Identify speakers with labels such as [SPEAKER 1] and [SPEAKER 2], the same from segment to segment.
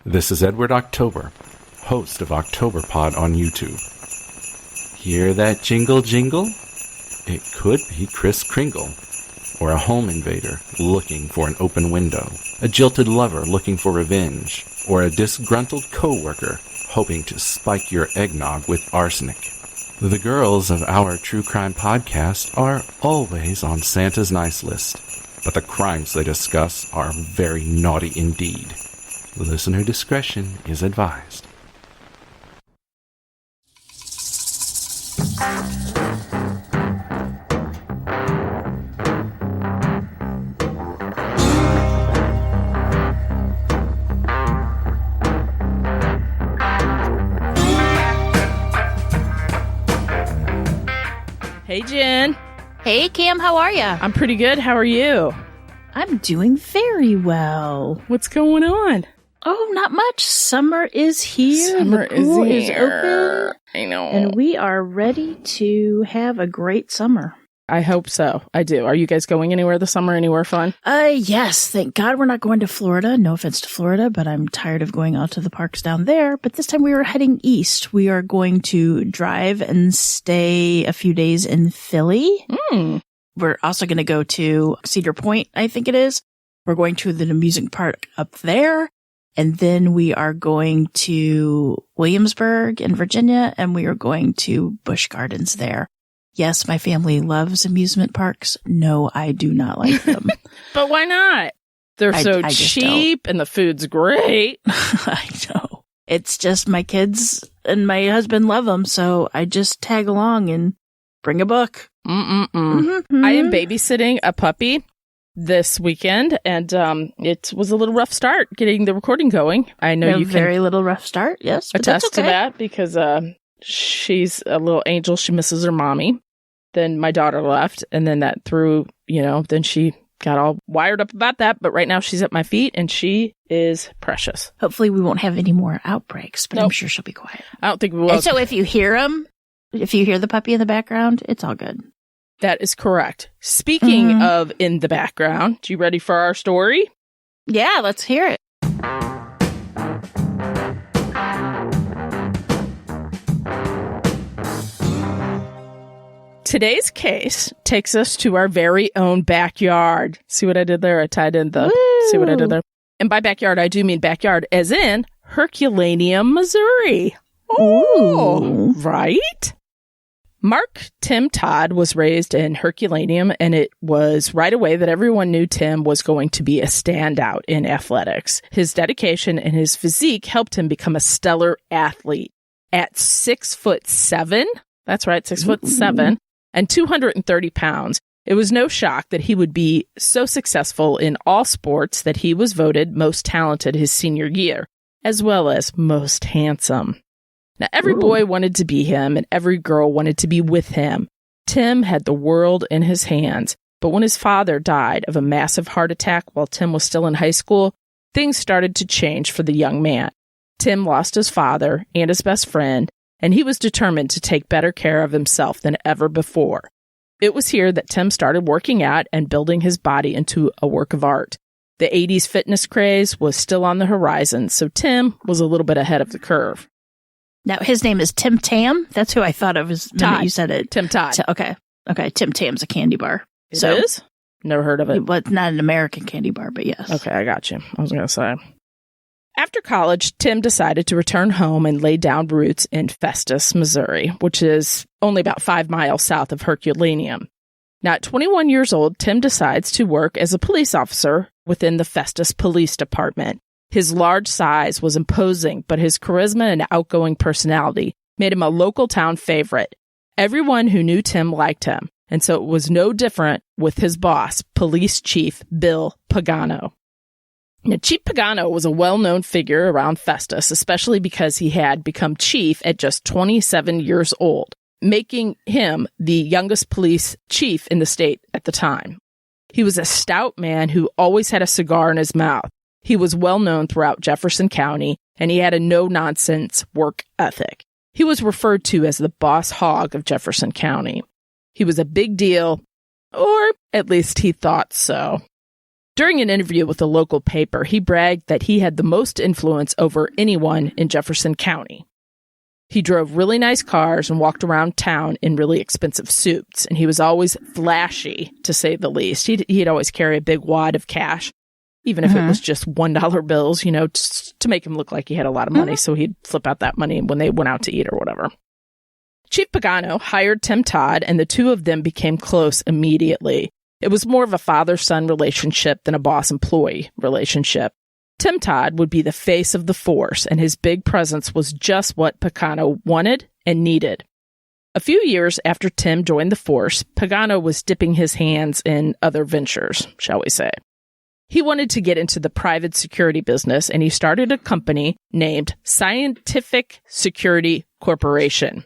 [SPEAKER 1] This is Edward October, host of OctoberPod on YouTube. Hear that jingle jingle? It could be Kris Kringle, or a home invader looking for an open window, a jilted lover looking for revenge, or a disgruntled coworker hoping to spike your eggnog with arsenic. The girls of our true crime podcast are always on Santa's nice list, but the crimes they discuss are very naughty indeed. Listener discretion is advised.
[SPEAKER 2] Hey, Jen.
[SPEAKER 3] Hey, Cam, how are ya?
[SPEAKER 2] I'm pretty good. How are you?
[SPEAKER 3] I'm doing very well.
[SPEAKER 2] What's going on?
[SPEAKER 3] Oh, not much. Summer is here.
[SPEAKER 2] Summer
[SPEAKER 3] the pool
[SPEAKER 2] is
[SPEAKER 3] open.
[SPEAKER 2] I know.
[SPEAKER 3] And we are ready to have a great summer.
[SPEAKER 2] I hope so. I do. Are you guys going anywhere this summer? Anywhere fun?
[SPEAKER 3] Yes. Thank God we're not going to Florida. No offense to Florida, but I'm tired of going out to the parks down there. But this time we are heading east. We are going to drive and stay a few days in Philly. We're also going to go to Cedar Point, I think it is. We're going to the amusement park up there. And then we are going to Williamsburg in Virginia, and we are going to Busch Gardens there. Yes, my family loves amusement parks. No, I do not like them.
[SPEAKER 2] But why not? They're so cheap and the food's great.
[SPEAKER 3] I know. It's just my kids and my husband love them, so I just tag along and bring a book.
[SPEAKER 2] Mm-hmm. I am babysitting a puppy this weekend, and it was a little rough start getting the recording going. I know you can
[SPEAKER 3] very little rough start, yes, but
[SPEAKER 2] attest
[SPEAKER 3] that's okay.
[SPEAKER 2] to that because she's a little angel. She misses her mommy. Then my daughter left, and then that threw, then she got all wired up about that. But right now she's at my feet, and she is precious.
[SPEAKER 3] Hopefully we won't have any more outbreaks, but I'm sure she'll be quiet.
[SPEAKER 2] I don't think we will.
[SPEAKER 3] And so if you hear the puppy in the background, it's all good.
[SPEAKER 2] That is correct. Speaking of in the background, you ready for our story?
[SPEAKER 3] Yeah, let's hear it.
[SPEAKER 2] Today's case takes us to our very own backyard. See what I did there? I tied in the...
[SPEAKER 3] Woo!
[SPEAKER 2] See what I did there? And by backyard, I do mean backyard as in Herculaneum, Missouri. Oh, right? Mark Tim Todd was raised in Herculaneum, and it was right away that everyone knew Tim was going to be a standout in athletics. His dedication and his physique helped him become a stellar athlete. At 6'7", that's right, 6'7", and 230 pounds, it was no shock that he would be so successful in all sports that he was voted most talented his senior year, as well as most handsome. Now, every boy wanted to be him, and every girl wanted to be with him. Tim had the world in his hands, but when his father died of a massive heart attack while Tim was still in high school, things started to change for the young man. Tim lost his father and his best friend, and he was determined to take better care of himself than ever before. It was here that Tim started working out and building his body into a work of art. The 80s fitness craze was still on the horizon, so Tim was a little bit ahead of the curve.
[SPEAKER 3] Now, his name is Tim Tam. That's who I thought of as the minute you said it.
[SPEAKER 2] Tim Todd.
[SPEAKER 3] Okay. Tim Tam's a candy bar.
[SPEAKER 2] It is? Never heard of it.
[SPEAKER 3] Well, it's not an American candy bar, but yes.
[SPEAKER 2] Okay, I got you. I was going to say. After college, Tim decided to return home and lay down roots in Festus, Missouri, which is only about 5 miles south of Herculaneum. Now, at 21 years old, Tim decides to work as a police officer within the Festus Police Department. His large size was imposing, but his charisma and outgoing personality made him a local town favorite. Everyone who knew Tim liked him, and so it was no different with his boss, Police Chief Bill Pagano. Now, Chief Pagano was a well-known figure around Festus, especially because he had become chief at just 27 years old, making him the youngest police chief in the state at the time. He was a stout man who always had a cigar in his mouth. He was well known throughout Jefferson County, and he had a no-nonsense work ethic. He was referred to as the boss hog of Jefferson County. He was a big deal, or at least he thought so. During an interview with a local paper, he bragged that he had the most influence over anyone in Jefferson County. He drove really nice cars and walked around town in really expensive suits, and he was always flashy, to say the least. He'd always carry a big wad of cash, even if it was just $1 bills, just to make him look like he had a lot of money, so he'd flip out that money when they went out to eat or whatever. Chief Pagano hired Tim Todd, and the two of them became close immediately. It was more of a father-son relationship than a boss-employee relationship. Tim Todd would be the face of the force, and his big presence was just what Pagano wanted and needed. A few years after Tim joined the force, Pagano was dipping his hands in other ventures, shall we say. He wanted to get into the private security business, and he started a company named Scientific Security Corporation.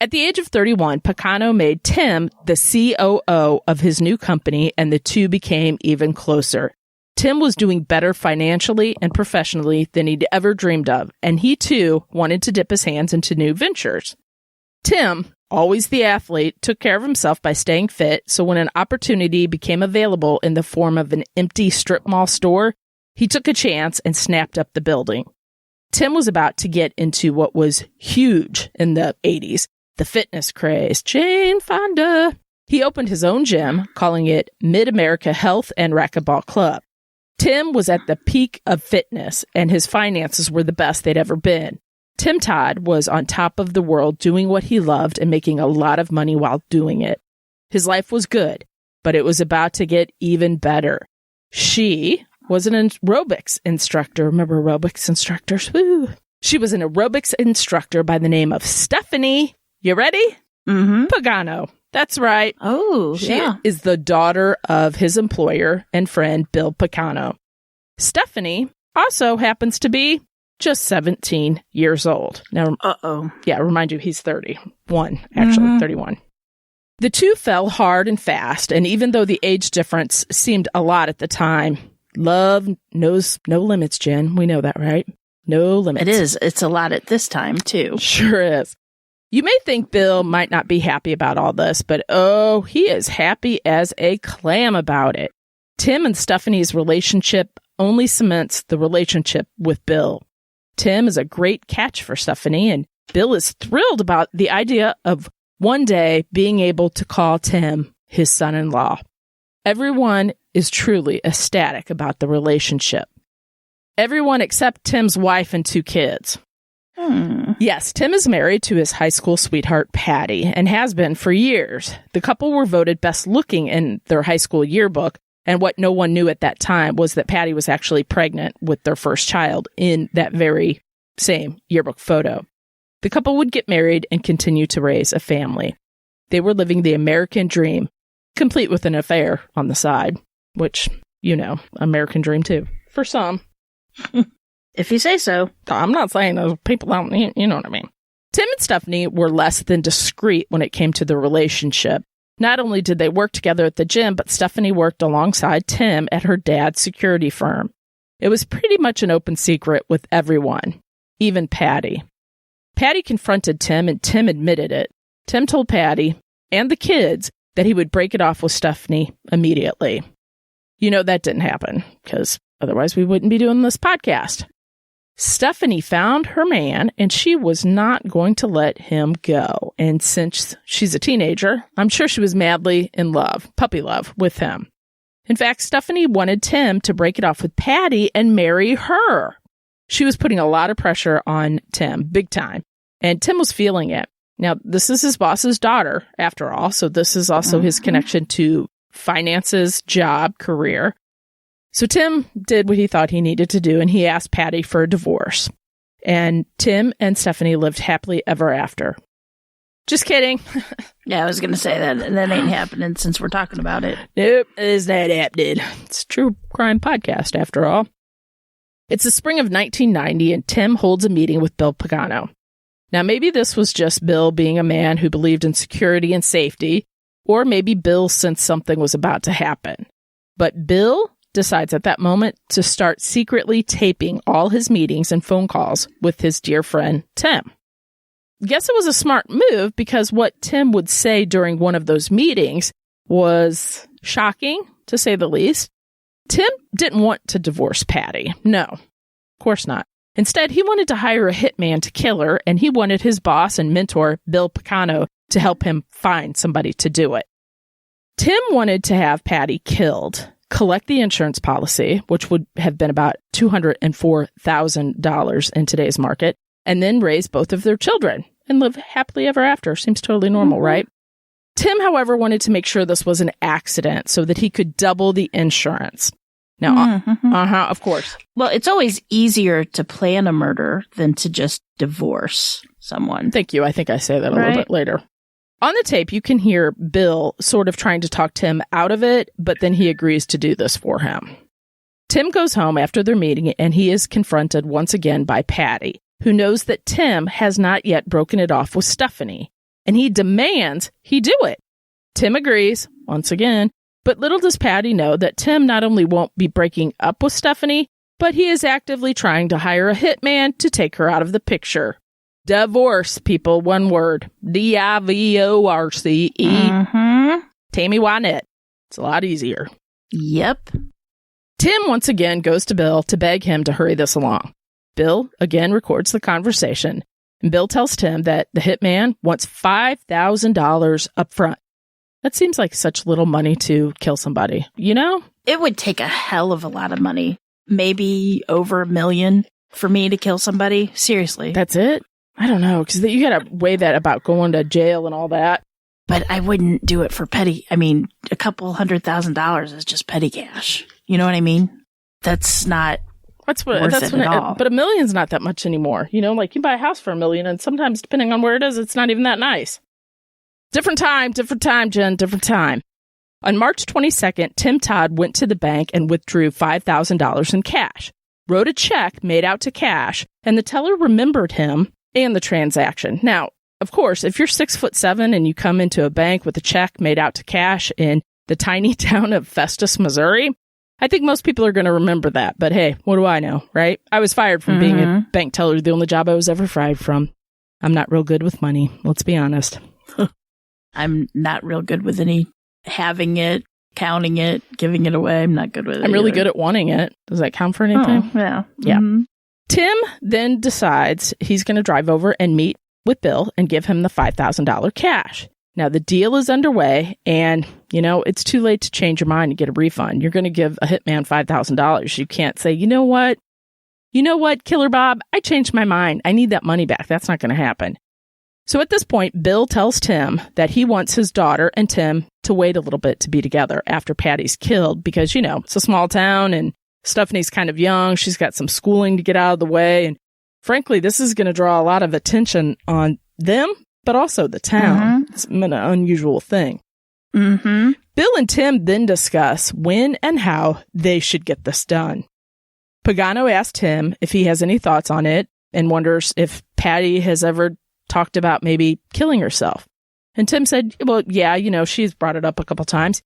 [SPEAKER 2] At the age of 31, Pagano made Tim the COO of his new company, and the two became even closer. Tim was doing better financially and professionally than he'd ever dreamed of, and he too wanted to dip his hands into new ventures. Tim, always the athlete, took care of himself by staying fit, so when an opportunity became available in the form of an empty strip mall store, he took a chance and snapped up the building. Tim was about to get into what was huge in the 80s, the fitness craze. Jane Fonda. He opened his own gym, calling it Mid-America Health and Racquetball Club. Tim was at the peak of fitness, and his finances were the best they'd ever been. Tim Todd was on top of the world doing what he loved and making a lot of money while doing it. His life was good, but it was about to get even better. She was an aerobics instructor. Remember aerobics instructors? Woo! She was an aerobics instructor by the name of Stephanie. You ready? Pagano. That's right.
[SPEAKER 3] Oh,
[SPEAKER 2] she is the daughter of his employer and friend, Bill Pagano. Stephanie also happens to be just 17 years old. Now, remind you, he's 31, 31. The two fell hard and fast, and even though the age difference seemed a lot at the time, love knows no limits, Jen. We know that, right? No limits.
[SPEAKER 3] It is. It's a lot at this time, too.
[SPEAKER 2] Sure is. You may think Bill might not be happy about all this, but he is happy as a clam about it. Tim and Stephanie's relationship only cements the relationship with Bill. Tim is a great catch for Stephanie, and Bill is thrilled about the idea of one day being able to call Tim his son-in-law. Everyone is truly ecstatic about the relationship. Everyone except Tim's wife and two kids. Yes, Tim is married to his high school sweetheart, Patty, and has been for years. The couple were voted best looking in their high school yearbook, and what no one knew at that time was that Patty was actually pregnant with their first child in that very same yearbook photo. The couple would get married and continue to raise a family. They were living the American dream, complete with an affair on the side, which, American dream too, for some.
[SPEAKER 3] If you say so.
[SPEAKER 2] I'm not saying those people don't, you know what I mean. Tim and Stephanie were less than discreet when it came to the relationship. Not only did they work together at the gym, but Stephanie worked alongside Tim at her dad's security firm. It was pretty much an open secret with everyone, even Patty. Patty confronted Tim, and Tim admitted it. Tim told Patty and the kids that he would break it off with Stephanie immediately. That didn't happen, because otherwise we wouldn't be doing this podcast. Stephanie found her man, and she was not going to let him go. And since she's a teenager, I'm sure she was madly in love, puppy love, with him. In fact, Stephanie wanted Tim to break it off with Patty and marry her. She was putting a lot of pressure on Tim, big time, and Tim was feeling it. Now, this is his boss's daughter, after all, so this is also his connection to finances, job, career. So Tim did what he thought he needed to do, and he asked Patty for a divorce. And Tim and Stephanie lived happily ever after. Just kidding.
[SPEAKER 3] Yeah, I was going to say that ain't happening since we're talking about it.
[SPEAKER 2] Nope, is that happening? It's a true crime podcast, after all. It's the spring of 1990, and Tim holds a meeting with Bill Pagano. Now, maybe this was just Bill being a man who believed in security and safety, or maybe Bill sensed something was about to happen. But Bill decides at that moment to start secretly taping all his meetings and phone calls with his dear friend, Tim. Guess it was a smart move, because what Tim would say during one of those meetings was shocking, to say the least. Tim didn't want to divorce Patty. No, of course not. Instead, he wanted to hire a hitman to kill her, and he wanted his boss and mentor, Bill Picano, to help him find somebody to do it. Tim wanted to have Patty killed, collect the insurance policy, which would have been about $204,000 in today's market, and then raise both of their children and live happily ever after. Seems totally normal, right? Tim, however, wanted to make sure this was an accident so that he could double the insurance. Now, of course.
[SPEAKER 3] Well, it's always easier to plan a murder than to just divorce someone.
[SPEAKER 2] Thank you. I think I say that a little bit later. On the tape, you can hear Bill sort of trying to talk Tim out of it, but then he agrees to do this for him. Tim goes home after their meeting, and he is confronted once again by Patty, who knows that Tim has not yet broken it off with Stephanie, and he demands he do it. Tim agrees, once again, but little does Patty know that Tim not only won't be breaking up with Stephanie, but he is actively trying to hire a hitman to take her out of the picture. Divorce, people, one word. D-I-V-O-R-C-E. Tammy Wynette. It's a lot easier.
[SPEAKER 3] Yep.
[SPEAKER 2] Tim once again goes to Bill to beg him to hurry this along. Bill again records the conversation, and Bill tells Tim that the hitman wants $5,000 up front. That seems like such little money to kill somebody, you know?
[SPEAKER 3] It would take a hell of a lot of money. Maybe over $1 million for me to kill somebody. Seriously.
[SPEAKER 2] That's it? I don't know, because you got to weigh that about going to jail and all that.
[SPEAKER 3] But I wouldn't do it for petty. I mean, a couple $100,000 is just petty cash. You know what I mean? That's not worth it at all.
[SPEAKER 2] But $1 million's not that much anymore. You know, like you buy a house for $1 million, and sometimes depending on where it is, it's not even that nice. Different time, Jen, different time. On March 22nd, Tim Todd went to the bank and withdrew $5,000 in cash, wrote a check made out to cash, and the teller remembered him and the transaction. Now, of course, if you're 6'7" and you come into a bank with a check made out to cash in the tiny town of Festus, Missouri, I think most people are going to remember that. But hey, what do I know, right? I was fired from being a bank teller, the only job I was ever fired from. I'm not real good with money, let's be honest.
[SPEAKER 3] I'm not real good with having it, counting it, giving it away. I'm not good with it.
[SPEAKER 2] I'm really good at wanting it. Does that count for anything?
[SPEAKER 3] Oh, yeah.
[SPEAKER 2] Yeah. Tim then decides he's going to drive over and meet with Bill and give him the $5,000 cash. Now, the deal is underway, and, you know, it's too late to change your mind and get a refund. You're going to give a hitman $5,000. You can't say, you know what, Killer Bob, I changed my mind. I need that money back. That's not going to happen. So at this point, Bill tells Tim that he wants his daughter and Tim to wait a little bit to be together after Patty's killed because, you know, it's a small town and Stephanie's kind of young. She's got some schooling to get out of the way. And frankly, this is going to draw a lot of attention on them, but also the town. It's an unusual thing. Bill and Tim then discuss when and how they should get this done. Pagano asked Tim if he has any thoughts on it and wonders if Patty has ever talked about maybe killing herself. And Tim said, well, yeah, you know, she's brought it up a couple times.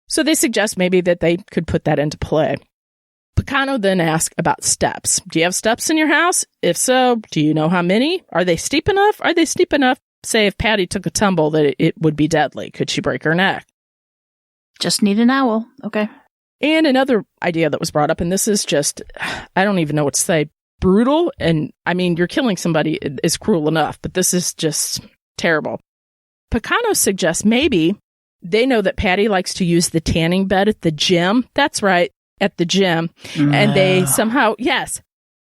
[SPEAKER 2] So they suggest maybe that they could put that into play. Picano then asked about steps. Do you have steps in your house? If so, do you know how many? Are they steep enough? Are they steep enough, say, if Patty took a tumble, that it would be deadly? Could she break her neck?
[SPEAKER 3] Just need an owl. Okay.
[SPEAKER 2] And another idea that was brought up, and this is just, I don't even know what to say, brutal. And I mean, you're killing somebody is cruel enough, but this is just terrible. Picano suggests maybe they know that Patty likes to use the tanning bed at the gym. That's right, at the gym. And they somehow,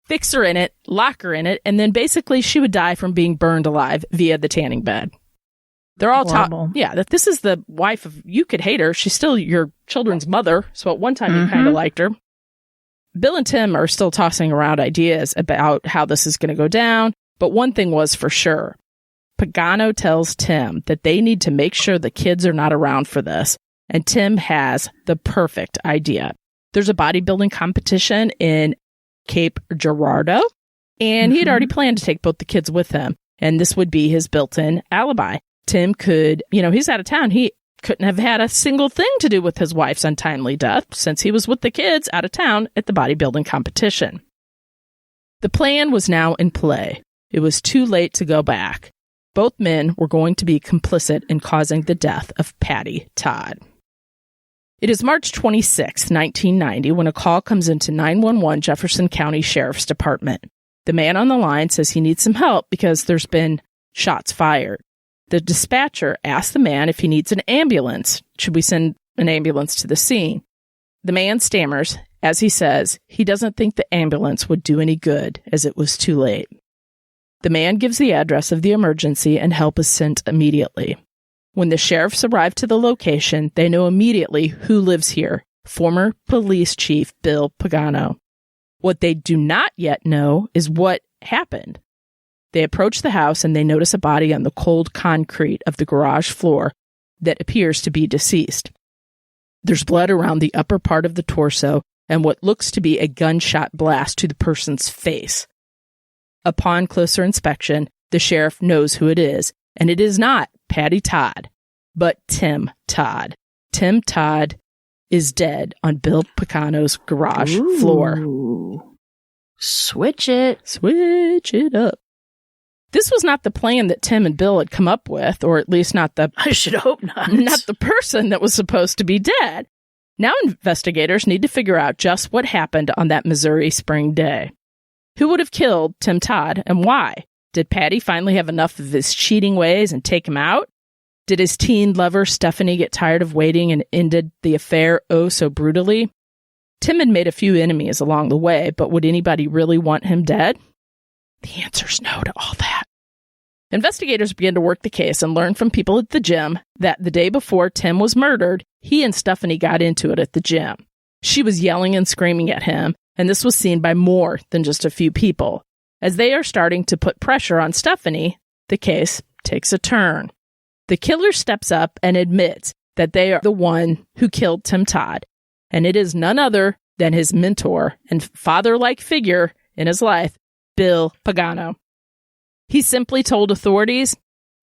[SPEAKER 2] fix her in it, lock her in it, and then basically she would die from being burned alive via the tanning bed. They're all taught, that this is the wife of, you could hate her. She's still your children's mother. So at one time you kind of liked her. Bill and Tim are still tossing around ideas about how this is going to go down, but one thing was for sure. Pagano tells Tim that they need to make sure the kids are not around for this, and Tim has the perfect idea. There's a bodybuilding competition in Cape Girardeau, and he had already planned to take both the kids with him, and this would be his built-in alibi. Tim could, he's out of town. He couldn't have had a single thing to do with his wife's untimely death since he was with the kids out of town at the bodybuilding competition. The plan was now in play. It was too late to go back. Both men were going to be complicit in causing the death of Patty Todd. It is March 26, 1990, when a call comes into 911 Jefferson County Sheriff's Department. The man on the line says he needs some help because there's been shots fired. The dispatcher asks the man if he needs an ambulance. Should we send an ambulance to the scene? The man stammers as he says he doesn't think the ambulance would do any good as it was too late. The man gives the address of the emergency and help is sent immediately. When the sheriffs arrive to the location, they know immediately who lives here, former police chief Bill Pagano. What they do not yet know is what happened. They approach the house and they notice a body on the cold concrete of the garage floor that appears to be deceased. There's blood around the upper part of the torso and what looks to be a gunshot blast to the person's face. Upon closer inspection, the sheriff knows who it is, and it is not Patty Todd, but Tim Todd. Tim Todd is dead on Bill Pagano's garage floor.
[SPEAKER 3] Switch it.
[SPEAKER 2] Switch it up. This was not the plan that Tim and Bill had come up with, or at least not the...
[SPEAKER 3] I should hope not.
[SPEAKER 2] Not the person that was supposed to be dead. Now investigators need to figure out just what happened on that Missouri spring day. Who would have killed Tim Todd and why? Did Patty finally have enough of his cheating ways and take him out? Did his teen lover Stephanie get tired of waiting and ended the affair oh so brutally? Tim had made a few enemies along the way, but would anybody really want him dead? The answer's no to all that. Investigators began to work the case and learn from people at the gym that the day before Tim was murdered, he and Stephanie got into it at the gym. She was yelling and screaming at him, and this was seen by more than just a few people. As they are starting to put pressure on Stephanie, the case takes a turn. The killer steps up and admits that they are the one who killed Tim Todd, and it is none other than his mentor and father-like figure in his life, Bill Pagano. He simply told authorities,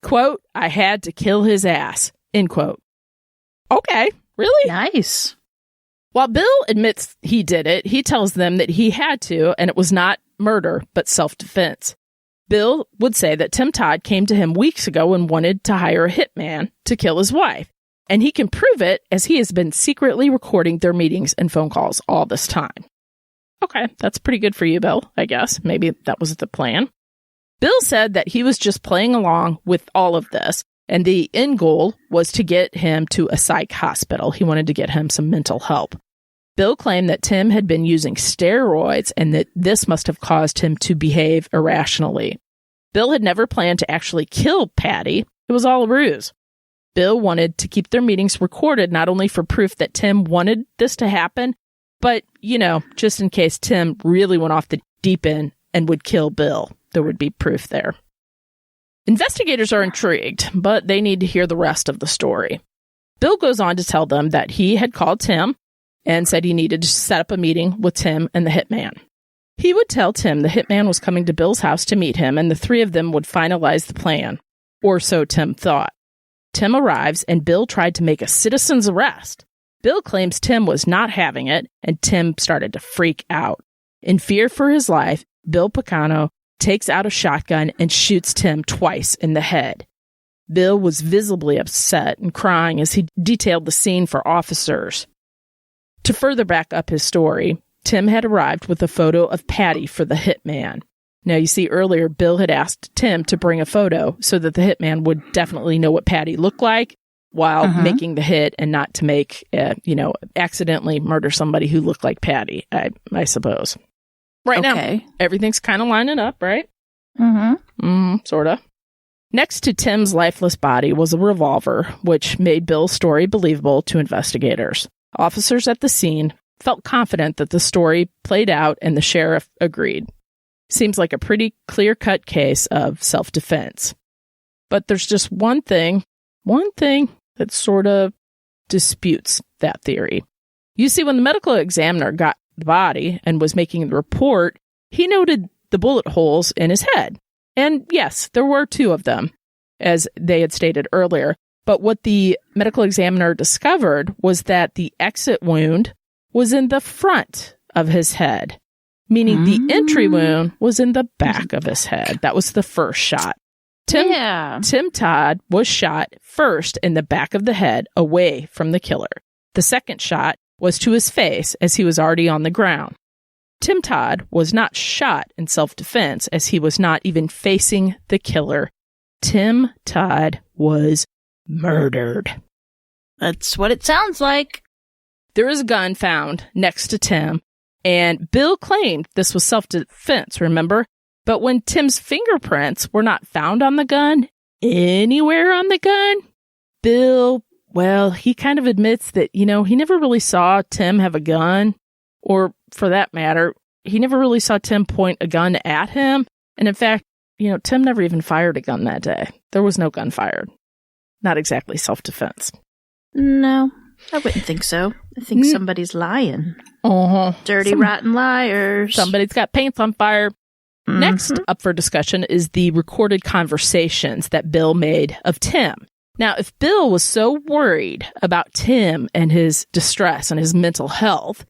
[SPEAKER 2] quote, "I had to kill his ass," end quote. Okay, really?
[SPEAKER 3] Nice.
[SPEAKER 2] While Bill admits he did it, he tells them that he had to, and it was not murder, but self-defense. Bill would say that Tim Todd came to him weeks ago and wanted to hire a hitman to kill his wife. And he can prove it as he has been secretly recording their meetings and phone calls all this time. Okay, that's pretty good for you, Bill, I guess. Maybe that was the plan. Bill said that he was just playing along with all of this, and the end goal was to get him to a psych hospital. He wanted to get him some mental help. Bill claimed that Tim had been using steroids and that this must have caused him to behave irrationally. Bill had never planned to actually kill Patty. It was all a ruse. Bill wanted to keep their meetings recorded, not only for proof that Tim wanted this to happen, but, just in case Tim really went off the deep end and would kill Bill. There would be proof there. Investigators are intrigued, but they need to hear the rest of the story. Bill goes on to tell them that he had called Tim and said he needed to set up a meeting with Tim and the hitman. He would tell Tim the hitman was coming to Bill's house to meet him, and the three of them would finalize the plan. Or so Tim thought. Tim arrives, and Bill tried to make a citizen's arrest. Bill claims Tim was not having it, and Tim started to freak out. In fear for his life, Bill Pagano takes out a shotgun and shoots Tim twice in the head. Bill was visibly upset and crying as he detailed the scene for officers. To further back up his story, Tim had arrived with a photo of Patty for the hitman. Now, you see, earlier, Bill had asked Tim to bring a photo so that the hitman would definitely know what Patty looked like while making the hit and not to make, accidentally murder somebody who looked like Patty, I suppose. Right now, everything's kind of lining up, right? Sort of. Next to Tim's lifeless body was a revolver, which made Bill's story believable to investigators. Officers at the scene felt confident that the story played out and the sheriff agreed. Seems like a pretty clear-cut case of self-defense. But there's just one thing that sort of disputes that theory. You see, when the medical examiner got the body and was making the report, he noted the bullet holes in his head. And yes, there were 2 of them, as they had stated earlier. But what the medical examiner discovered was that the exit wound was in the front of his head, meaning the entry wound was in the back of his head. That was the first shot. Tim Todd was shot first in the back of the head away from the killer. The second shot was to his face as he was already on the ground. Tim Todd was not shot in self-defense as he was not even facing the killer. Tim Todd was murdered.
[SPEAKER 3] That's what it sounds like.
[SPEAKER 2] There is a gun found next to Tim, and Bill claimed this was self-defense, remember? But when Tim's fingerprints were not found on the gun, anywhere on the gun, Bill, well, he kind of admits that, he never really saw Tim have a gun, or for that matter, he never really saw Tim point a gun at him. And in fact, Tim never even fired a gun that day. There was no gun fired. Not exactly self-defense.
[SPEAKER 3] No, I wouldn't think so. I think somebody's lying. Dirty, rotten liars.
[SPEAKER 2] Somebody's got paint on fire. Mm-hmm. Next up for discussion is the recorded conversations that Bill made of Tim. Now, if Bill was so worried about Tim and his distress and his mental health,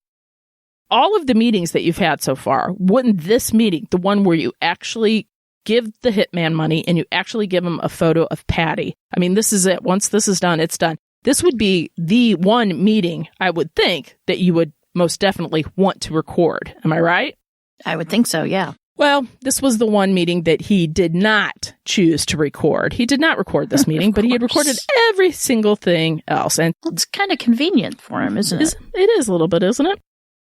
[SPEAKER 2] all of the meetings that you've had so far, wouldn't this meeting, the one where you actually give the hitman money and you actually give him a photo of Patty, I mean, this is it. Once this is done, it's done. This would be the one meeting, I would think, that you would most definitely want to record. Am I right?
[SPEAKER 3] I would think so, yeah.
[SPEAKER 2] Well, this was the one meeting that he did not choose to record. He did not record this meeting, but he had recorded every single thing else. And
[SPEAKER 3] it's kind of convenient for him, isn't it?
[SPEAKER 2] It is a little bit, isn't it?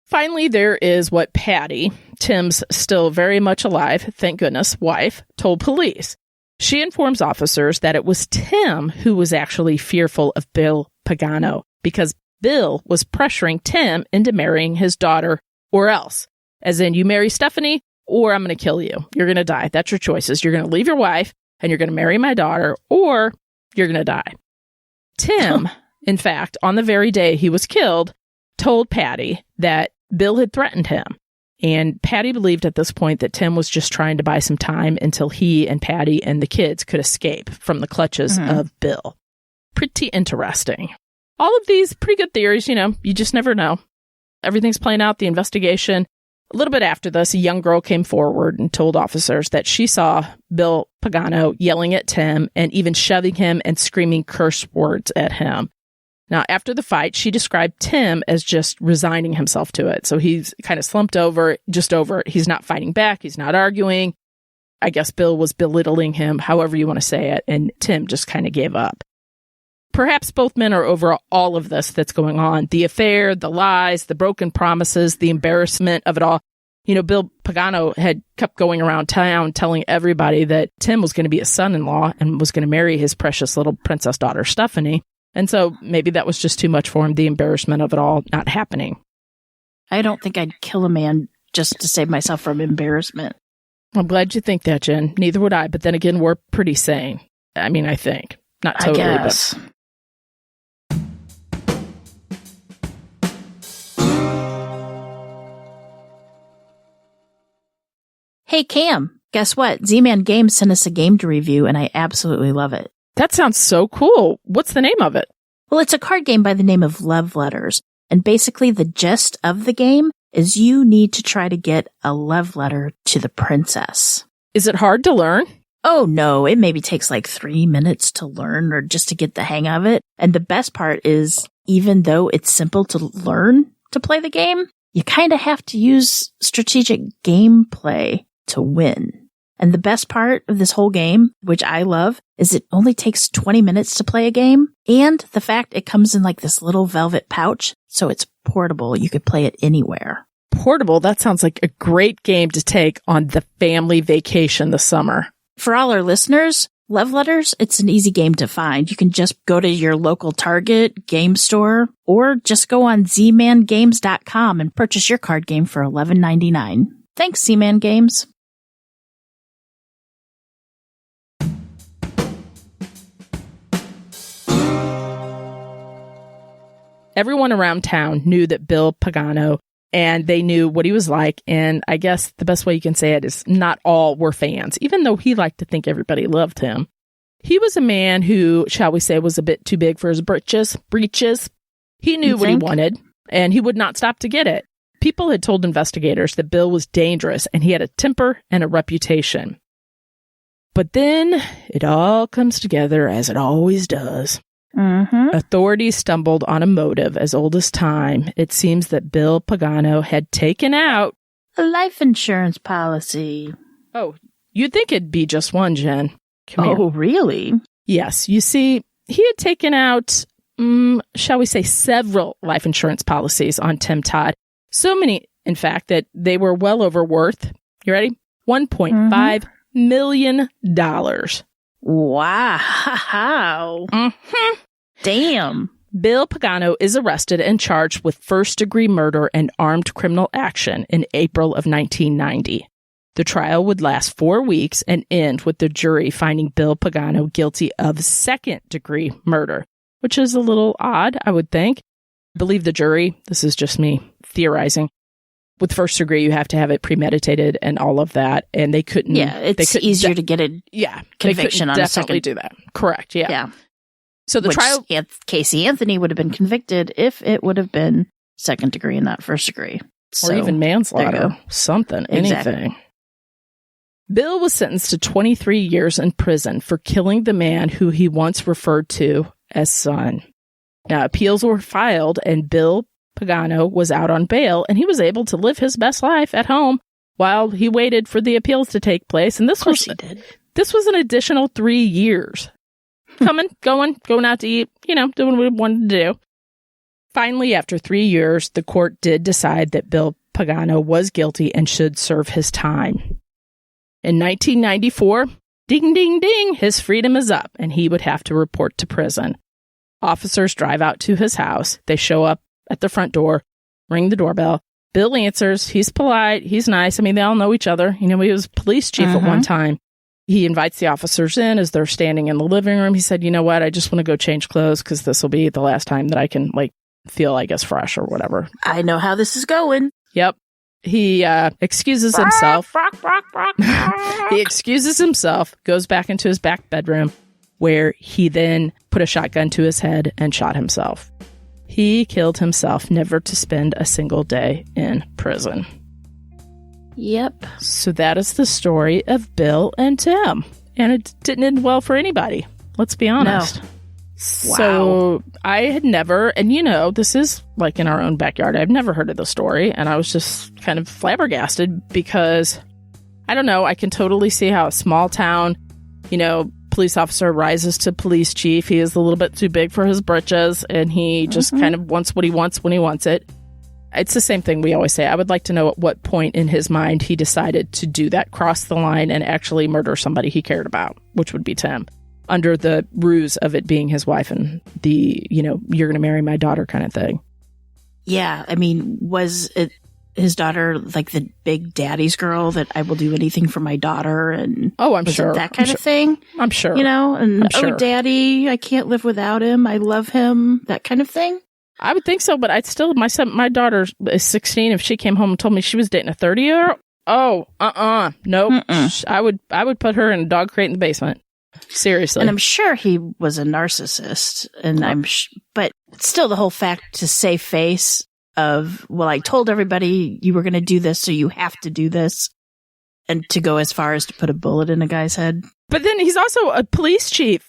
[SPEAKER 2] Finally, there is what Patty, Tim's still very much alive, thank goodness, wife, told police. She informs officers that it was Tim who was actually fearful of Bill Pagano because Bill was pressuring Tim into marrying his daughter or else. As in, you marry Stephanie or I'm going to kill you. You're going to die. That's your choices. You're going to leave your wife and you're going to marry my daughter or you're going to die. Tim, in fact, on the very day he was killed, told Patty that Bill had threatened him. And Patty believed at this point that Tim was just trying to buy some time until he and Patty and the kids could escape from the clutches of Bill. Pretty interesting. All of these pretty good theories, you just never know. Everything's playing out, the investigation. A little bit after this, a young girl came forward and told officers that she saw Bill Pagano yelling at Tim and even shoving him and screaming curse words at him. Now, after the fight, she described Tim as just resigning himself to it. So he's kind of slumped over, just over it. He's not fighting back. He's not arguing. I guess Bill was belittling him, however you want to say it, and Tim just kind of gave up. Perhaps both men are over all of this that's going on. The affair, the lies, the broken promises, the embarrassment of it all. Bill Pagano had kept going around town telling everybody that Tim was going to be his son-in-law and was going to marry his precious little princess daughter, Stephanie. And so maybe that was just too much for him, the embarrassment of it all not happening.
[SPEAKER 3] I don't think I'd kill a man just to save myself from embarrassment.
[SPEAKER 2] I'm glad you think that, Jen. Neither would I. But then again, we're pretty sane. I mean, I think. Not totally,
[SPEAKER 3] I guess.
[SPEAKER 2] But...
[SPEAKER 3] Hey, Cam, guess what? Z-Man Games sent us a game to review, and I absolutely love it.
[SPEAKER 2] That sounds so cool. What's the name of it?
[SPEAKER 3] Well, it's a card game by the name of Love Letters. And basically the gist of the game is you need to try to get a love letter to the princess.
[SPEAKER 2] Is it hard to learn?
[SPEAKER 3] Oh, no. It maybe takes like 3 minutes to learn or just to get the hang of it. And the best part is, even though it's simple to learn to play the game, you kind of have to use strategic gameplay to win. And the best part of this whole game, which I love, is it only takes 20 minutes to play a game. And the fact it comes in like this little velvet pouch, so it's portable. You could play it anywhere.
[SPEAKER 2] Portable? That sounds like a great game to take on the family vacation this summer.
[SPEAKER 3] For all our listeners, Love Letters, it's an easy game to find. You can just go to your local Target, game store, or just go on zmangames.com and purchase your card game for $11.99. Thanks, Z-Man Games.
[SPEAKER 2] Everyone around town knew that Bill Pagano, and they knew what he was like. And I guess the best way you can say it is not all were fans, even though he liked to think everybody loved him. He was a man who, shall we say, was a bit too big for his breeches. He knew what he wanted, and he would not stop to get it. People had told investigators that Bill was dangerous, and he had a temper and a reputation. But then it all comes together, as it always does. Authorities stumbled on a motive as old as time. It seems that Bill Pagano had taken out
[SPEAKER 3] a life insurance policy.
[SPEAKER 2] Oh, you'd think it'd be just one, Jen. Come here.
[SPEAKER 3] Oh, really?
[SPEAKER 2] Yes. You see, he had taken out, shall we say, several life insurance policies on Tim Todd. So many, in fact, that they were well over worth, you ready? $1.5 million.
[SPEAKER 3] Wow. Damn.
[SPEAKER 2] Bill Pagano is arrested and charged with first-degree murder and armed criminal action in April of 1990. The trial would last 4 weeks and end with the jury finding Bill Pagano guilty of second-degree murder, which is a little odd, I would think. I believe the jury, this is just me theorizing, with first degree, you have to have it premeditated and all of that, and they couldn't.
[SPEAKER 3] Yeah, it's easier to get a conviction on a second.
[SPEAKER 2] Definitely do that. Correct. Yeah.
[SPEAKER 3] Yeah.
[SPEAKER 2] So the trial,
[SPEAKER 3] Casey Anthony would have been convicted if it would have been second degree and not first degree,
[SPEAKER 2] or even manslaughter, something,
[SPEAKER 3] exactly.
[SPEAKER 2] Anything. Bill was sentenced to 23 years in prison for killing the man who he once referred to as son. Now, appeals were filed, and Bill Pagano was out on bail, and he was able to live his best life at home while he waited for the appeals to take place. And this was an additional 3 years. Coming, going out to eat, doing what he wanted to do. Finally, after 3 years, the court did decide that Bill Pagano was guilty and should serve his time. In 1994, ding, ding, ding, his freedom is up, and he would have to report to prison. Officers drive out to his house. They show up at the front door, ring the doorbell. Bill answers. He's polite. He's nice. I mean, they all know each other. He was police chief at one time. He invites the officers in as they're standing in the living room. He said, you know what? I just want to go change clothes because this will be the last time that I can, feel, I guess, fresh or whatever.
[SPEAKER 3] I know how this is going.
[SPEAKER 2] Yep. He excuses himself. He excuses himself, goes back into his back bedroom, where he then put a shotgun to his head and shot himself. He killed himself, never to spend a single day in prison.
[SPEAKER 3] Yep.
[SPEAKER 2] So that is the story of Bill and Tim. And it didn't end well for anybody. Let's be honest.
[SPEAKER 3] No.
[SPEAKER 2] So I had never, and this is in our own backyard. I've never heard of the story. And I was just kind of flabbergasted because, I don't know, I can totally see how a small town, police officer rises to police chief. He is a little bit too big for his britches, and he just kind of wants what he wants when he wants it. It's the same thing we always say. I would like to know at what point in his mind he decided to do that, cross the line, and actually murder somebody he cared about, which would be Tim, under the ruse of it being his wife and the, you're going to marry my daughter kind of thing.
[SPEAKER 3] Yeah. I mean, was it his daughter the big daddy's girl that I will do anything for my daughter? And
[SPEAKER 2] I'm sure
[SPEAKER 3] that kind of thing.
[SPEAKER 2] I'm sure.
[SPEAKER 3] And daddy, I can't live without him. I love him. That kind of thing.
[SPEAKER 2] I would think so, but I'd still, my daughter is 16. If she came home and told me she was dating a 30-year-old, nope. I would put her in a dog crate in the basement. Seriously.
[SPEAKER 3] And I'm sure he was a narcissist, and but still the whole fact to save face of, well, I told everybody you were going to do this, so you have to do this, and to go as far as to put a bullet in a guy's head.
[SPEAKER 2] But then he's also a police chief.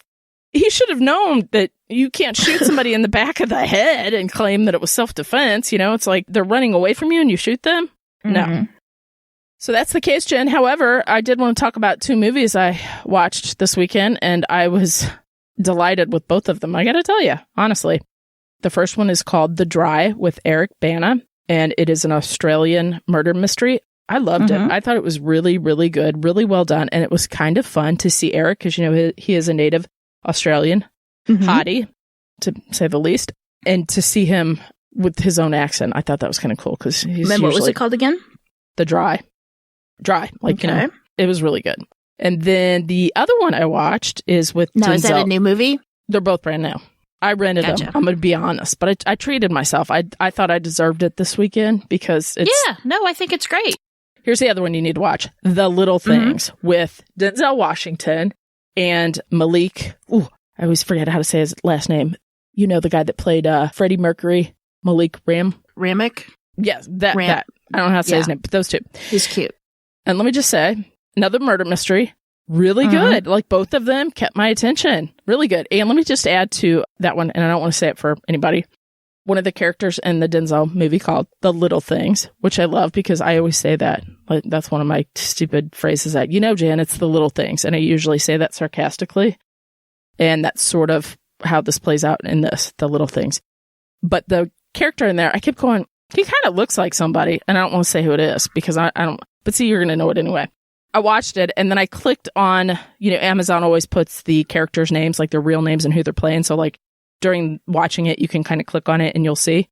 [SPEAKER 2] He should have known that you can't shoot somebody in the back of the head and claim that it was self-defense. It's like they're running away from you and you shoot them. No. So that's the case, Jen. However, I did want to talk about 2 movies I watched this weekend, and I was delighted with both of them. I got to tell you, honestly. The first one is called The Dry with Eric Bana, and it is an Australian murder mystery. I loved it. I thought it was really, really good, really well done, and it was kind of fun to see Eric, because, he is a native Australian hottie, to say the least, and to see him with his own accent. I thought that was kind of cool, because he's
[SPEAKER 3] what was it called again?
[SPEAKER 2] The Dry. It was really good. And then the other one I watched is with Denzel.
[SPEAKER 3] Is that a new movie?
[SPEAKER 2] They're both brand new. I rented them. I'm going to be honest, but I treated myself. I thought I deserved it this weekend because it's...
[SPEAKER 3] Yeah, no, I think it's great.
[SPEAKER 2] Here's the other one you need to watch. The Little Things with Denzel Washington and Malik. Ooh, I always forget how to say his last name. The guy that played Freddie Mercury, Malik
[SPEAKER 3] Ramick?
[SPEAKER 2] Yes, that. I don't know how to say his name, but those two.
[SPEAKER 3] He's cute.
[SPEAKER 2] And let me just say, another murder mystery. Really good. Like, both of them kept my attention. Really good. And let me just add to that one, and I don't want to say it for anybody. One of the characters in the Denzel movie called The Little Things, which I love because I always say that. Like, that's one of my stupid phrases that, Jan, it's the little things. And I usually say that sarcastically. And that's sort of how this plays out in this, the little things. But the character in there, I kept going, he kind of looks like somebody. And I don't want to say who it is because I don't, but see, you're going to know it anyway. I watched it and then I clicked on, Amazon always puts the characters' names, like their real names and who they're playing. So like during watching it, you can kind of click on it and you'll see.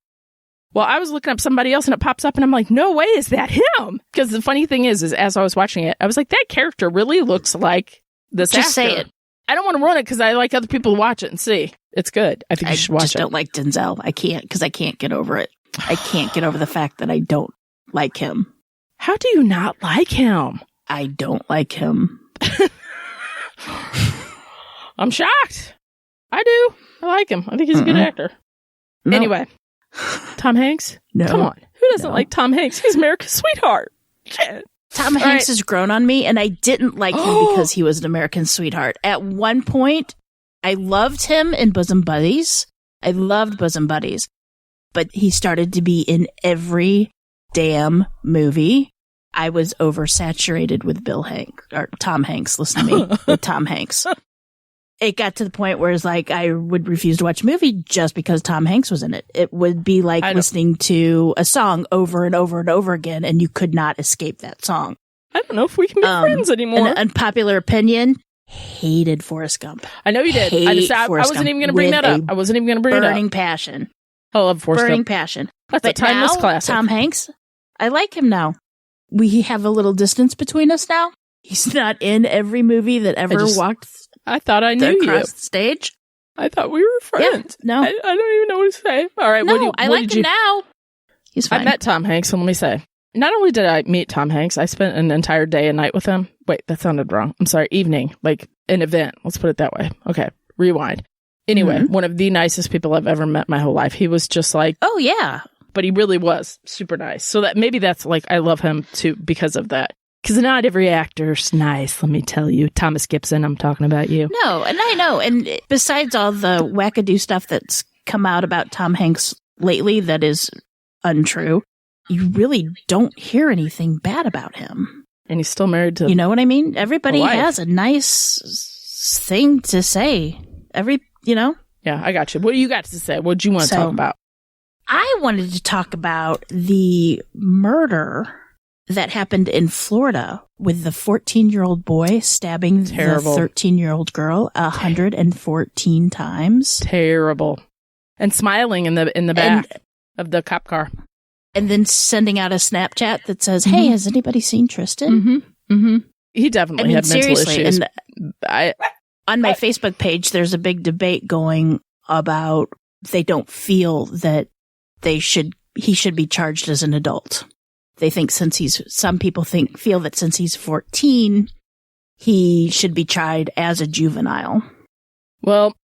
[SPEAKER 2] Well, I was looking up somebody else and it pops up and I'm like, no way, is that him? Because the funny thing is as I was watching it, I was like, that character really looks like this actor.
[SPEAKER 3] Just say it.
[SPEAKER 2] I don't want to ruin it because I like other people to watch it and see. It's good. I think you should watch it.
[SPEAKER 3] I just don't like Denzel. I can't because I can't get over it. I can't get over the fact that I don't like him.
[SPEAKER 2] How do you not like him?
[SPEAKER 3] I don't like him.
[SPEAKER 2] I'm shocked. I do. I like him. I think he's a good actor. No. Anyway, Tom Hanks?
[SPEAKER 3] No.
[SPEAKER 2] Come on. Who doesn't like Tom Hanks? He's America's sweetheart. Shit.
[SPEAKER 3] Tom Hanks has grown on me, and I didn't like him because he was an American sweetheart. At one point, I loved him in Bosom Buddies. I loved Bosom Buddies. But he started to be in every damn movie. I was oversaturated with Tom Hanks. Listen to me, with Tom Hanks. It got to the point where it's like I would refuse to watch a movie just because Tom Hanks was in it. It would be like listening to a song over and over and over again, and you could not escape that song.
[SPEAKER 2] I don't know if we can be friends anymore.
[SPEAKER 3] An unpopular opinion, hated Forrest Gump.
[SPEAKER 2] I know you did. I wasn't even going to bring that up. I wasn't even going to bring it up.
[SPEAKER 3] Burning passion.
[SPEAKER 2] I love Forrest Gump.
[SPEAKER 3] Burning passion.
[SPEAKER 2] That's a timeless classic.
[SPEAKER 3] Tom Hanks, I like him now. We have a little distance between us now. He's not in every movie that ever walked.
[SPEAKER 2] I thought I knew you.
[SPEAKER 3] Across the stage.
[SPEAKER 2] I thought we were friends.
[SPEAKER 3] Yeah, no.
[SPEAKER 2] I don't even know what to say. All right.
[SPEAKER 3] No, I like him now. He's fine.
[SPEAKER 2] I met Tom Hanks, and let me say, not only did I meet Tom Hanks, I spent an entire day and night with him. Wait, that sounded wrong. I'm sorry. Evening, like an event. Let's put it that way. Okay. Rewind. Anyway, one of the nicest people I've ever met my whole life. He was just like,
[SPEAKER 3] oh, yeah.
[SPEAKER 2] But he really was super nice. So that maybe that's like, I love him too because of that. Because not every actor's nice, let me tell you. Thomas Gibson, I'm talking about you.
[SPEAKER 3] No, and I know. And besides all the wackadoo stuff that's come out about Tom Hanks lately that is untrue, you really don't hear anything bad about him.
[SPEAKER 2] And he's still married to...
[SPEAKER 3] You know what I mean? Everybody has a nice thing to say.
[SPEAKER 2] Yeah, I got you. What do you got to say? What do you want to talk about?
[SPEAKER 3] I wanted to talk about the murder that happened in Florida with the 14-year-old boy stabbing the 13-year-old girl 114 times.
[SPEAKER 2] Terrible. And smiling in the back of the cop car.
[SPEAKER 3] And then sending out a Snapchat that says, hey, has anybody seen Tristan?
[SPEAKER 2] He definitely had mental issues.
[SPEAKER 3] And on my Facebook page, there's a big debate going about they don't feel that he should be charged as an adult. They think some people feel that since he's 14, he should be tried as a juvenile.
[SPEAKER 2] Well,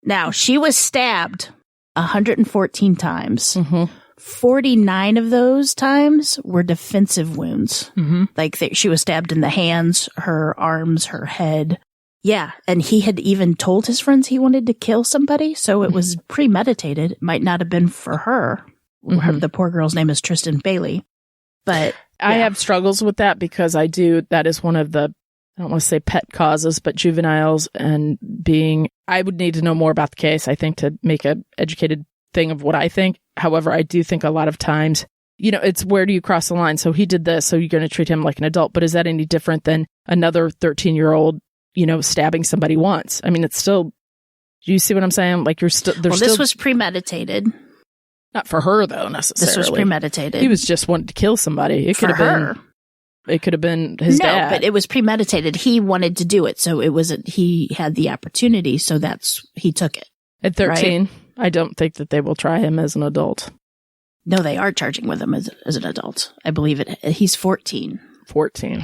[SPEAKER 3] now she was stabbed 114 times. 49 of those times were defensive wounds. Like she was stabbed in the hands, her arms, her head. Yeah. And he had even told his friends he wanted to kill somebody. So it was premeditated. It might not have been for her. The poor girl's name is Tristan Bailey. But
[SPEAKER 2] I have struggles with that because that is one of the, I don't want to say pet causes, but juveniles and I would need to know more about the case, I think, to make an educated thing of what I think. However, I do think a lot of times, it's where do you cross the line? So he did this, so you're going to treat him like an adult. But is that any different than another 13-year-old, stabbing somebody once? I mean, it's still, do you see what I'm saying? Like
[SPEAKER 3] this was premeditated.
[SPEAKER 2] Not for her, though, necessarily.
[SPEAKER 3] This was premeditated.
[SPEAKER 2] He was just wanting to kill somebody. It could have been his dad.
[SPEAKER 3] No, but it was premeditated. He wanted to do it, so he had the opportunity, so he took it.
[SPEAKER 2] At 13, right? I don't think that they will try him as an adult.
[SPEAKER 3] No, they are charging with him as an adult. I believe it. He's 14.
[SPEAKER 2] 14.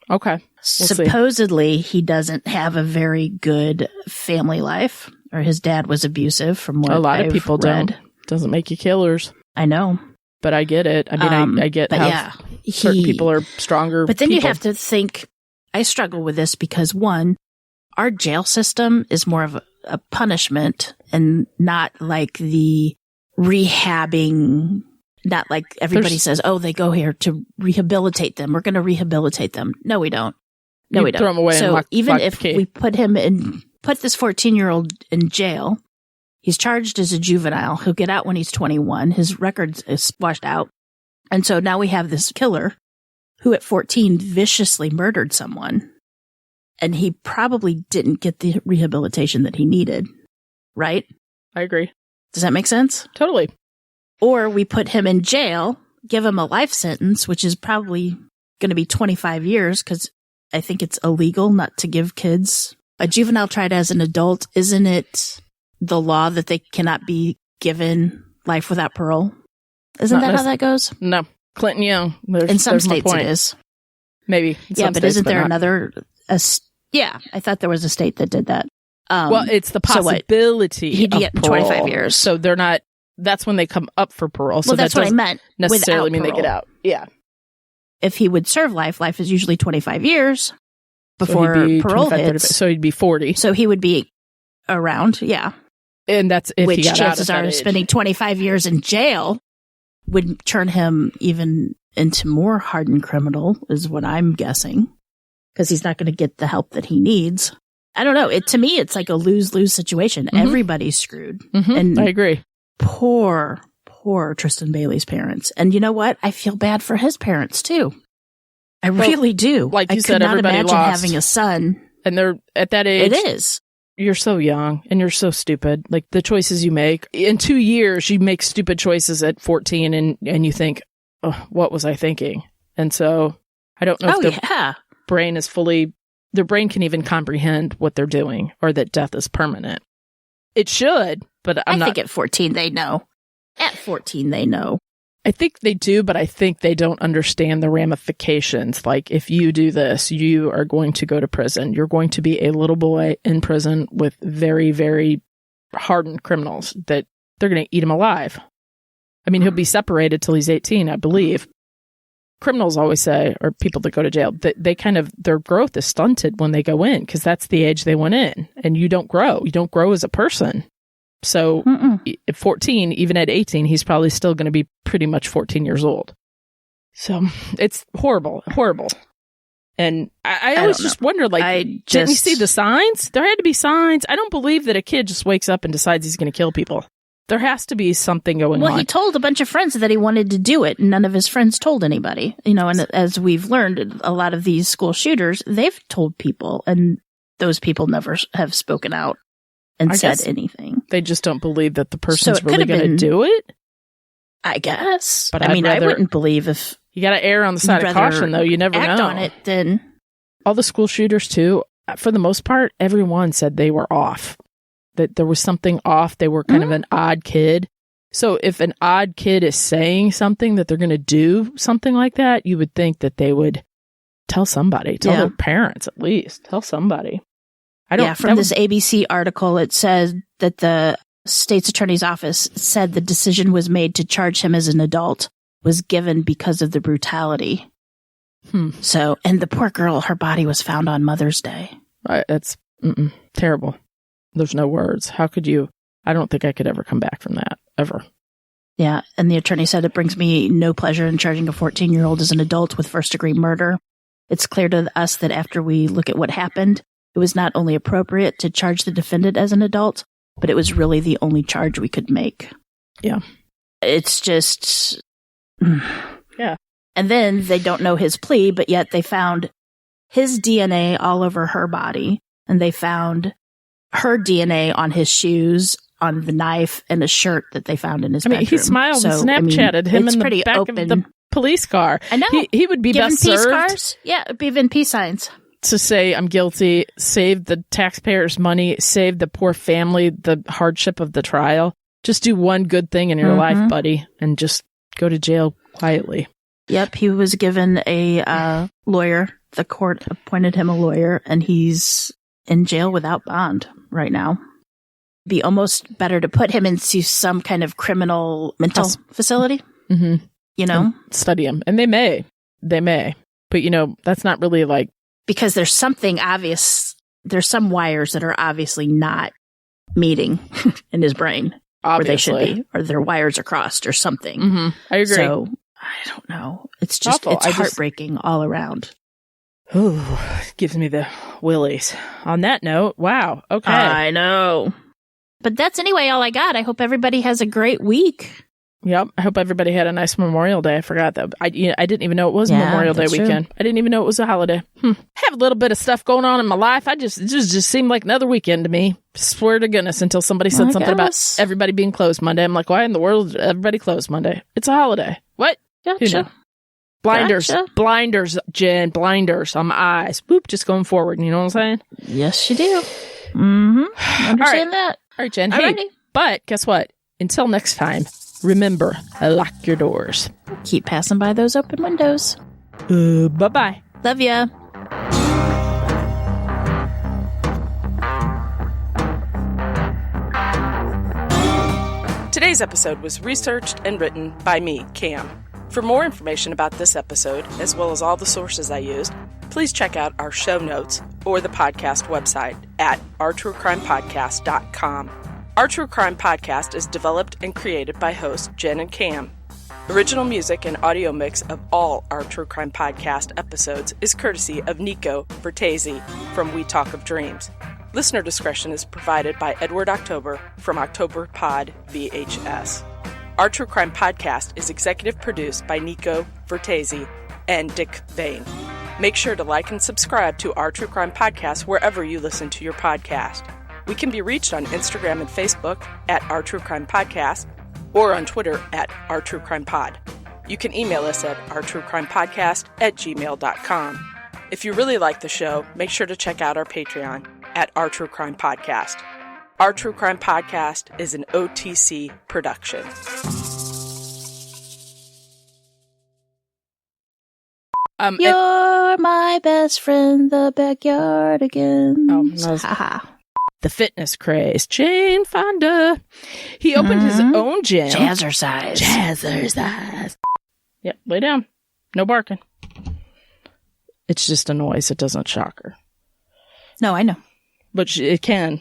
[SPEAKER 2] Okay.
[SPEAKER 3] Supposedly, he doesn't have a very good family life, or his dad was abusive from what
[SPEAKER 2] a lot
[SPEAKER 3] I've
[SPEAKER 2] of people
[SPEAKER 3] read.
[SPEAKER 2] Don't. Doesn't make you killers.
[SPEAKER 3] I know.
[SPEAKER 2] But I get it. I mean, I get how certain people are stronger.
[SPEAKER 3] But then you have to think, I struggle with this because, one, our jail system is more of a punishment and not like the rehabbing, not like everybody says, oh, they go here to rehabilitate them. We're going to rehabilitate them. No, we don't. No, we don't.
[SPEAKER 2] Throw them away
[SPEAKER 3] so
[SPEAKER 2] and lock,
[SPEAKER 3] even
[SPEAKER 2] lock
[SPEAKER 3] if
[SPEAKER 2] the key.
[SPEAKER 3] we put this 14-year-old in jail, he's charged as a juvenile. He'll get out when he's 21. His record is washed out. And so now we have this killer who at 14 viciously murdered someone. And he probably didn't get the rehabilitation that he needed. Right?
[SPEAKER 2] I agree.
[SPEAKER 3] Does that make sense?
[SPEAKER 2] Totally.
[SPEAKER 3] Or we put him in jail, give him a life sentence, which is probably going to be 25 years because I think it's illegal not to give kids a juvenile tried as an adult. Isn't it the law that they cannot be given life without parole? Isn't that how that goes?
[SPEAKER 2] No. Clinton Young.
[SPEAKER 3] In some states it is.
[SPEAKER 2] Maybe.
[SPEAKER 3] Yeah, but isn't there another? Yeah, I thought there was a state that did that.
[SPEAKER 2] Well, it's the possibility
[SPEAKER 3] he'd
[SPEAKER 2] of
[SPEAKER 3] get
[SPEAKER 2] parole.
[SPEAKER 3] 25 years.
[SPEAKER 2] So they're not, that's when they come up for parole. So
[SPEAKER 3] well, that's
[SPEAKER 2] that
[SPEAKER 3] what I meant.
[SPEAKER 2] necessarily mean
[SPEAKER 3] parole.
[SPEAKER 2] they get out. Yeah.
[SPEAKER 3] If he would serve life is usually 25 years before parole hits.
[SPEAKER 2] So he'd be 40.
[SPEAKER 3] So he would be around, yeah.
[SPEAKER 2] And that's if
[SPEAKER 3] which
[SPEAKER 2] he got
[SPEAKER 3] chances
[SPEAKER 2] out at
[SPEAKER 3] are
[SPEAKER 2] that age.
[SPEAKER 3] spending 25 years in jail would turn him even into more hardened criminal, is what I'm guessing, because he's not going to get the help that he needs. I don't know. To me, it's like a lose-lose situation. Mm-hmm. Everybody's screwed.
[SPEAKER 2] Mm-hmm.
[SPEAKER 3] And
[SPEAKER 2] I agree.
[SPEAKER 3] Poor Tristan Bailey's parents. And you know what? I feel bad for his parents, too. I really do.
[SPEAKER 2] Like you
[SPEAKER 3] I
[SPEAKER 2] said,
[SPEAKER 3] could not
[SPEAKER 2] everybody
[SPEAKER 3] imagine
[SPEAKER 2] lost.
[SPEAKER 3] having a son.
[SPEAKER 2] And they're at that age.
[SPEAKER 3] It is.
[SPEAKER 2] You're so young and you're so stupid. Like the choices you make. In 2 years, you make stupid choices at 14 and you think, oh, what was I thinking? And so I don't know if their brain is fully, their brain can even comprehend what they're doing or that death is permanent. It should, but I think
[SPEAKER 3] at 14 they know. At 14 they know.
[SPEAKER 2] I think they do, but I think they don't understand the ramifications. Like, if you do this, you are going to go to prison. You're going to be a little boy in prison with very, very hardened criminals that they're going to eat him alive. I mean, he'll be separated till he's 18, I believe. Criminals always say, or people that go to jail, that they kind of, their growth is stunted when they go in because that's the age they went in. And you don't grow. You don't grow as a person. So at 14, even at 18, he's probably still going to be pretty much 14 years old. So it's horrible, horrible. And I always just wonder, like, didn't you see the signs? There had to be signs. I don't believe that a kid just wakes up and decides he's going to kill people. There has to be something going on.
[SPEAKER 3] Well, he told a bunch of friends that he wanted to do it, and none of his friends told anybody. You know, and as we've learned, a lot of these school shooters, they've told people, and those people never have spoken out and said anything.
[SPEAKER 2] They just don't believe that the person's really going to do it?
[SPEAKER 3] I guess.
[SPEAKER 2] But
[SPEAKER 3] I mean, I wouldn't believe if...
[SPEAKER 2] You got to err on the side of caution, though. You never know.
[SPEAKER 3] Act on it, then.
[SPEAKER 2] All the school shooters, too, for the most part, everyone said they were off. That there was something off. They were kind of an odd kid. So if an odd kid is saying something that they're going to do something like that, you would think that they would tell somebody. Tell their parents, at least. Tell somebody.
[SPEAKER 3] From this ABC article, it says that the state's attorney's office said the decision was made to charge him as an adult was given because of the brutality. So, and the poor girl, her body was found on Mother's Day.
[SPEAKER 2] That's terrible. There's no words. How could you? I don't think I could ever come back from that, ever.
[SPEAKER 3] Yeah, and the attorney said it brings me no pleasure in charging a 14-year-old as an adult with first-degree murder. It's clear to us that after we look at what happened, it was not only appropriate to charge the defendant as an adult, but it was really the only charge we could make.
[SPEAKER 2] Yeah.
[SPEAKER 3] It's just...
[SPEAKER 2] Yeah.
[SPEAKER 3] And then they don't know his plea, but yet they found his DNA all over her body, and they found her DNA on his shoes, on the knife, and a shirt that they found in his bedroom.
[SPEAKER 2] He smiled and Snapchatted him in the back of the police car.
[SPEAKER 3] I know.
[SPEAKER 2] He would be best served.
[SPEAKER 3] Peace cars? Yeah, even peace signs.
[SPEAKER 2] To say, I'm guilty, save the taxpayers' money, save the poor family the hardship of the trial. Just do one good thing in your life, buddy, and just go to jail quietly.
[SPEAKER 3] Yep, he was given a lawyer. The court appointed him a lawyer, and he's in jail without bond right now. Be almost better to put him into some kind of criminal mental facility. You know?
[SPEAKER 2] And study him. And they may. But, that's not really like
[SPEAKER 3] because there's something obvious. There's some wires that are obviously not meeting in his brain where they should be, or their wires are crossed or something.
[SPEAKER 2] Mm-hmm. I agree.
[SPEAKER 3] So I don't know. It's just, it's heartbreaking all around.
[SPEAKER 2] Ooh, gives me the willies. On that note, wow. Okay.
[SPEAKER 3] I know. But that's anyway all I got. I hope everybody has a great week.
[SPEAKER 2] Yep. I hope everybody had a nice Memorial Day. I forgot that. I didn't even know it was Memorial Day weekend. I didn't even know it was a holiday. Have a little bit of stuff going on in my life. It just seemed like another weekend to me. Swear to goodness, until somebody said something about everybody being closed Monday. I'm like, why in the world is everybody closed Monday? It's a holiday. What?
[SPEAKER 3] Gotcha.
[SPEAKER 2] Who knew? Blinders, Jen, blinders on my eyes. Boop, just going forward. You know what I'm saying?
[SPEAKER 3] Yes, you do. Mm-hmm. Understand that.
[SPEAKER 2] All right, Jen. Hey, but guess what? Until next time, remember, lock your doors.
[SPEAKER 3] Keep passing by those open windows.
[SPEAKER 2] Bye-bye.
[SPEAKER 3] Love ya.
[SPEAKER 2] Today's episode was researched and written by me, Cam. For more information about this episode, as well as all the sources I used, please check out our show notes or the podcast website at ourtruecrimepodcast.com. Our True Crime Podcast is developed and created by hosts Jen and Cam. Original music and audio mix of all our True Crime Podcast episodes is courtesy of Nico Vertesi from We Talk of Dreams. Listener discretion is provided by Edward October from October Pod VHS. Our True Crime Podcast is executive produced by Nico Vertesi and Dick Vane. Make sure to like and subscribe to Our True Crime Podcast wherever you listen to your podcast. We can be reached on Instagram and Facebook at Our True Crime Podcast or on Twitter at Our True Crime Pod. You can email us at ourtruecrimepodcast@gmail.com. If you really like the show, make sure to check out our Patreon at Our True Crime Podcast. Our True Crime Podcast is an OTC production.
[SPEAKER 3] You're my best friend, the backyard again.
[SPEAKER 2] Oh, the fitness craze. Jane Fonda. He opened his own gym. Jazzercise. Yep, lay down. No barking. It's just a noise. It doesn't shock her.
[SPEAKER 3] No, I know.
[SPEAKER 2] But it can.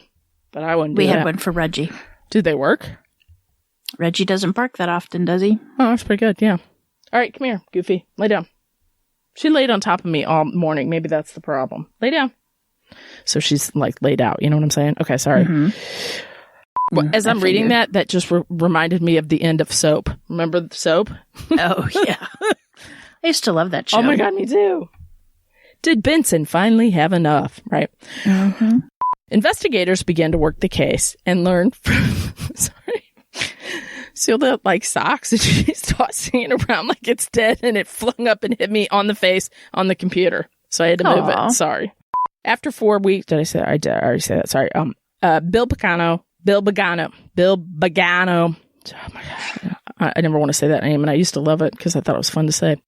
[SPEAKER 2] But I wouldn't do
[SPEAKER 3] We
[SPEAKER 2] that.
[SPEAKER 3] had one for Reggie.
[SPEAKER 2] Do they work?
[SPEAKER 3] Reggie doesn't bark that often, does he?
[SPEAKER 2] Oh, that's pretty good, yeah. All right, come here, Goofy. Lay down. She laid on top of me all morning. Maybe that's the problem. Lay down. So she's like laid out. You know what I'm saying? Okay, sorry.
[SPEAKER 3] Mm-hmm.
[SPEAKER 2] Well, as I'm reading that just reminded me of the end of Soap. Remember the Soap?
[SPEAKER 3] Oh, yeah. I used to love that show.
[SPEAKER 2] Oh, my God, me too. Did Benson finally have enough? Right.
[SPEAKER 3] Mm-hmm.
[SPEAKER 2] Investigators began to work the case and learned from... Sealed up like socks, and she's tossing it around like it's dead, and it flung up and hit me on the face on the computer. So I had to move it. Sorry. After 4 weeks, did I say? I already said that. Sorry. Bill Pagano. Oh my God. I never want to say that name, and I used to love it because I thought it was fun to say.